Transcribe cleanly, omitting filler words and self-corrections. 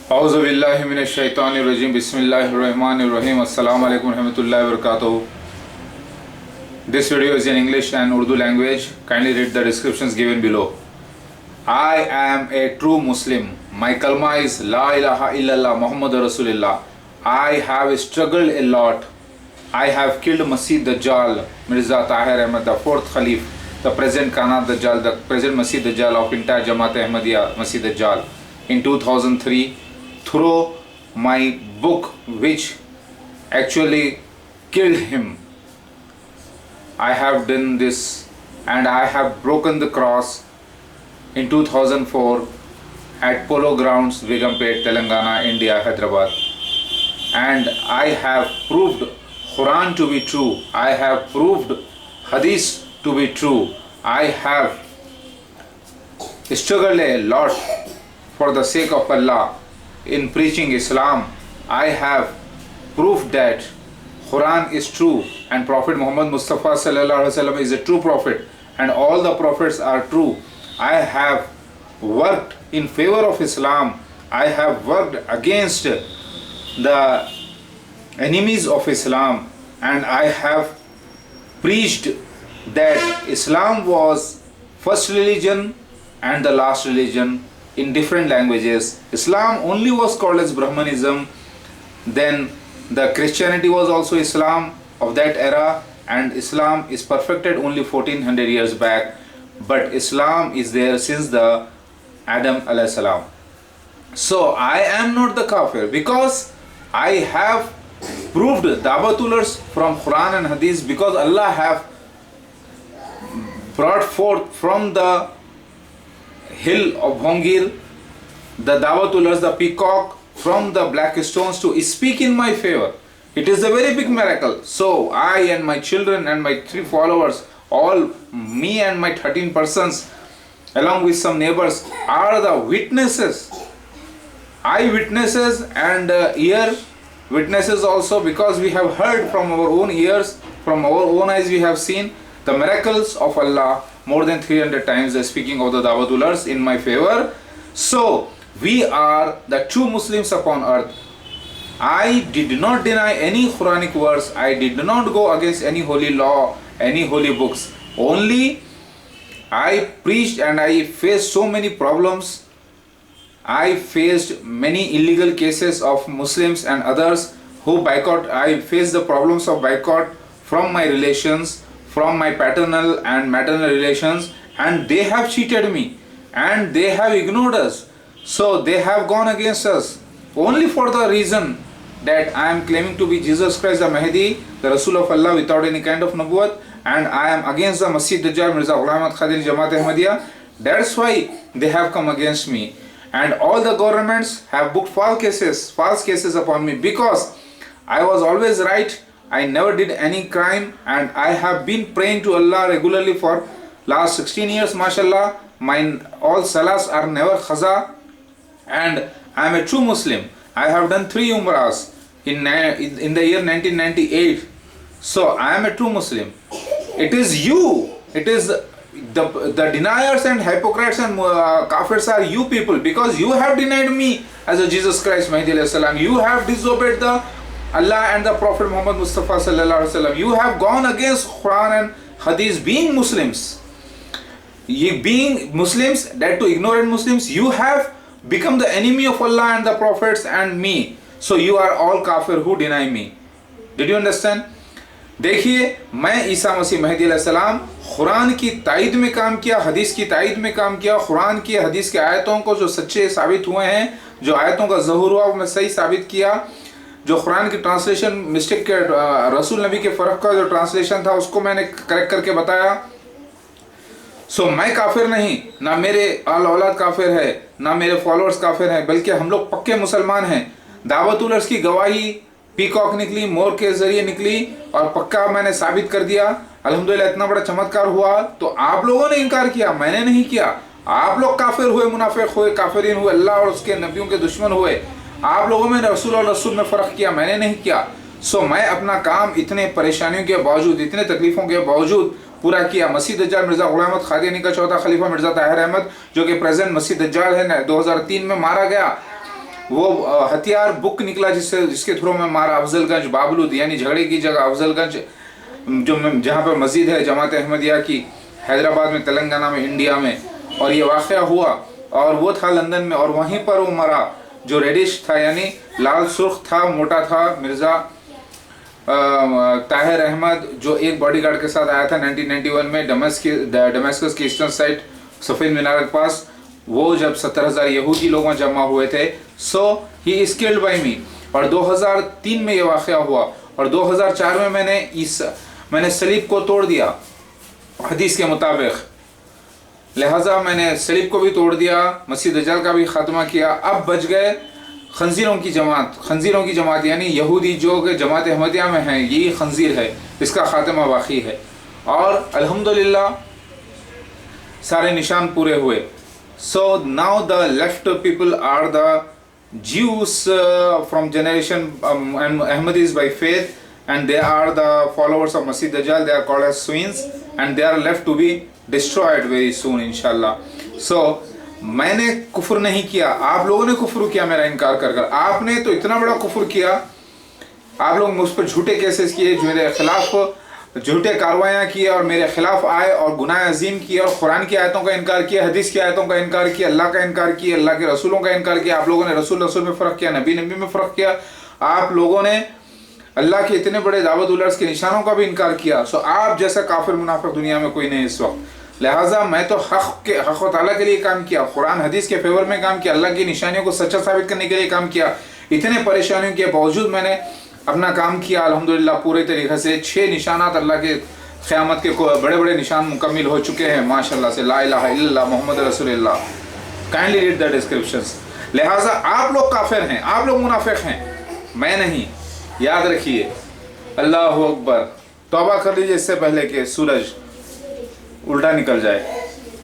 Auzu billahi minash shaitanir rajim. Bismillahir rahmanir rahim. Assalamu alaikum warahmatullahi wabarakatuh. This video is in English and Urdu language. Kindly read the descriptions given below. I am a true Muslim. My kalma is La ilaha illallah Muhammadur Rasulullah. I have struggled a lot. I have killed Masih Dajjal, Mirza Tahir Ahmad, the fourth Khalif, the present Kana Dajjal, the present Masih Dajjal of entire Jamaat Ahmadiyya, Masih Dajjal, in 2003 through my book which actually killed him. I have done this and I have broken the cross in 2004 at Polo Grounds, Begumpet, Telangana, India, Hyderabad. And I have proved Quran to be true. I have proved Hadith to be true. I have struggled a lot for the sake of Allah in preaching Islam. I have proved that Quran is true and Prophet Muhammad Mustafa sallallahu alaihi wasallam is a true prophet and all the prophets are true. I have worked in favor of Islam. I have worked against the enemies of Islam, and I have preached that Islam was first religion and the last religion in different languages. Islam only was called as Brahmanism. Then the Christianity was also Islam of that era, and Islam is perfected only 1400 years back, but Islam is there since the Adam alayhi salam. So I am not the kafir because I have proved Dabatulars from Quran and Hadith, because Allah have brought forth from the hill of Bhongir the Dabatulars, the peacock from the black stones, to speak in my favor. It is a very big miracle. So I and my children and my 3 followers, all me and my 13 persons along with some neighbors are the witnesses, eyewitnesses and ear witnesses also, because we have heard from our own ears, from our own eyes we have seen the miracles of Allah more than 300 times, speaking of the Dabatulars in my favor. So we are the true Muslims upon earth. I did not deny any Quranic verse. I did not go against any holy law, any holy books. Only I preached and I faced so many problems. I faced many illegal cases of Muslims and others who boycott. I faced the problems of boycott from my relations, from my paternal and maternal relations, and they have cheated me and they have ignored us. So they have gone against us only for the reason that I am claiming to be Jesus Christ the Mahdi, the Rasul of Allah without any kind of nubuwwat, and I am against the Masih Dajjal, Mirza Ghulam Ahmad Qadiri Jamaat Ahmadiyya. That's why they have come against me. And all the governments have booked false cases upon me, because I was always right. I never did any crime, and I have been praying to Allah regularly for last 16 years, mashallah. My all salahs are never khaza, and I am a true Muslim. I have done 3 umrahs in the year 1998. So I am a true Muslim. It is you, it is the deniers and hypocrites and kafirs are you people, because you have denied me as a Jesus Christ Mahdi alayhi salam. You have disobeyed the Allah and the Prophet Muhammad Mustafa sallallahu alaihi wasallam. You have gone against Quran and Hadith. Being Muslims, being Muslims, that to ignorant Muslims, you have become the enemy of Allah and the prophets and me. So you are all kafir who deny me. Did you understand? देखिए, मैं ईसा मसीह महदी अलैहिस्सलाम कुरान की तायद में काम किया, हदीस की तायद में काम किया, कुरान की हदीस के आयतों को जो सच्चे साबित हुए हैं, जो आयतों का ज़हूर हुआ वो मैं सही साबित किया, जो कुरान की ट्रांसलेशन मिस्टेक के रसूल नबी के फ़र्क का जो ट्रांसलेशन था उसको मैंने करेक्ट करके बताया. सो मैं काफिर नहीं, ना मेरे आल औलाद काफिर है, ना मेरे फॉलोअर्स काफिर हैं, बल्कि हम लोग पक्के मुसलमान हैं. दावतुलर्स की गवाही पीकॉक निकली, मोर के जरिए निकली, और पक्का मैंने साबित कर दिया. अल्हम्दुलिल्लाह इतना बड़ा चमत्कार हुआ. तो आप लोगों ने इनकार किया, मैंने नहीं किया. आप लोग काफिर हुए, मुनाफिक हुए, काफिरीन हुए, अल्लाह और उसके नबियों के दुश्मन हुए. आप लोगों में रसूल और रसूल में फ़र्क किया, मैंने नहीं किया. सो मैं अपना काम इतने परेशानियों के बावजूद, इतने तकलीफ़ों के बावजूद पूरा किया. मसीह दज्जाल मिर्ज़ा ग़ुलाम अहमद क़ादियानी का चौथा खलीफा मिर्ज़ा ताहिर अहमद, जो कि प्रेजेंट मसीह दज्जाल है, 2003 में मारा गया. وہ ہتھیار بک نکلا جس کے تھرو میں مارا افضل گنج بابلود، یعنی جھگڑے کی جگہ افضل گنج جہاں پہ مسجد ہے جماعت احمدیہ کی، حیدرآباد میں، تلنگانہ میں، انڈیا میں. اور یہ واقعہ ہوا اور وہ تھا لندن میں، اور وہیں پر وہ مرا. جو ریڈش تھا یعنی لال سرخ تھا، موٹا تھا، مرزا طاہر احمد، جو ایک باڈی گارڈ کے ساتھ آیا تھا 1991 میں ڈیماسکس کی ایسٹرن سائٹ سفید مینار کے پاس. وہ جب 70,000 یہودی لوگوں جمع ہوئے تھے، سو ہی از کلڈ بائی می. اور 2003 میں یہ واقعہ ہوا، اور 2004 میں میں نے صلیب کو توڑ دیا حدیث کے مطابق. لہٰذا میں نے صلیب کو بھی توڑ دیا، مسیح دجال کا بھی خاتمہ کیا. اب بچ گئے خنزیروں کی جماعت یعنی یہودی جو کہ جماعت احمدیہ میں ہیں، یہی خنزیر ہے، اس کا خاتمہ باقی ہے. اور الحمدللہ سارے نشان پورے ہوئے. So now the left people are the Jews from generation and Ahmadis by faith, and they are the followers of Masih Dajjal. They are called as Sweens, and they are left to be destroyed very soon inshallah. So میں نے کفر نہیں کیا، آپ لوگوں نے کفر کیا میرا انکار کر کر. آپ نے تو اتنا بڑا کفر کیا، آپ لوگ مجھ پر جھوٹے کیسز کیے، میرے خلاف جھوٹے کاروائیاں کی اور میرے خلاف آئے اور گناہ عظیم کیا، اور قرآن کی آیتوں کا انکار کیا، حدیث کی آیتوں کا انکار کیا، اللہ کا انکار کیا، اللہ کے رسولوں کا انکار کیا. آپ لوگوں نے رسول میں فرق کیا، نبی میں فرق کیا. آپ لوگوں نے اللہ کے اتنے بڑے دعوت الارض کے نشانوں کا بھی انکار کیا. سو آپ جیسا کافر منافق دنیا میں کوئی نہیں اس وقت. لہٰذا میں تو حق و تعالیٰ کے لیے کام کیا، قرآن حدیث کے فیور میں کام کیا، اللہ کی نشانیوں کو سچا ثابت کرنے کے لیے کام کیا. اتنے پریشانیوں کے باوجود میں نے اپنا کام کیا الحمدللہ پورے طریقے سے. 6 نشانات اللہ کے قیامت کے بڑے بڑے نشان مکمل ہو چکے ہیں ماشاءاللہ سے. لا الہ الا اللہ محمد رسول Allah. Kindly read the descriptions. لہٰذا آپ لوگ کافر ہیں، آپ لوگ منافق ہیں، میں نہیں. یاد رکھیے. اللہ اکبر. توبہ کر لیجیے اس سے پہلے کہ سورج الٹا نکل جائے.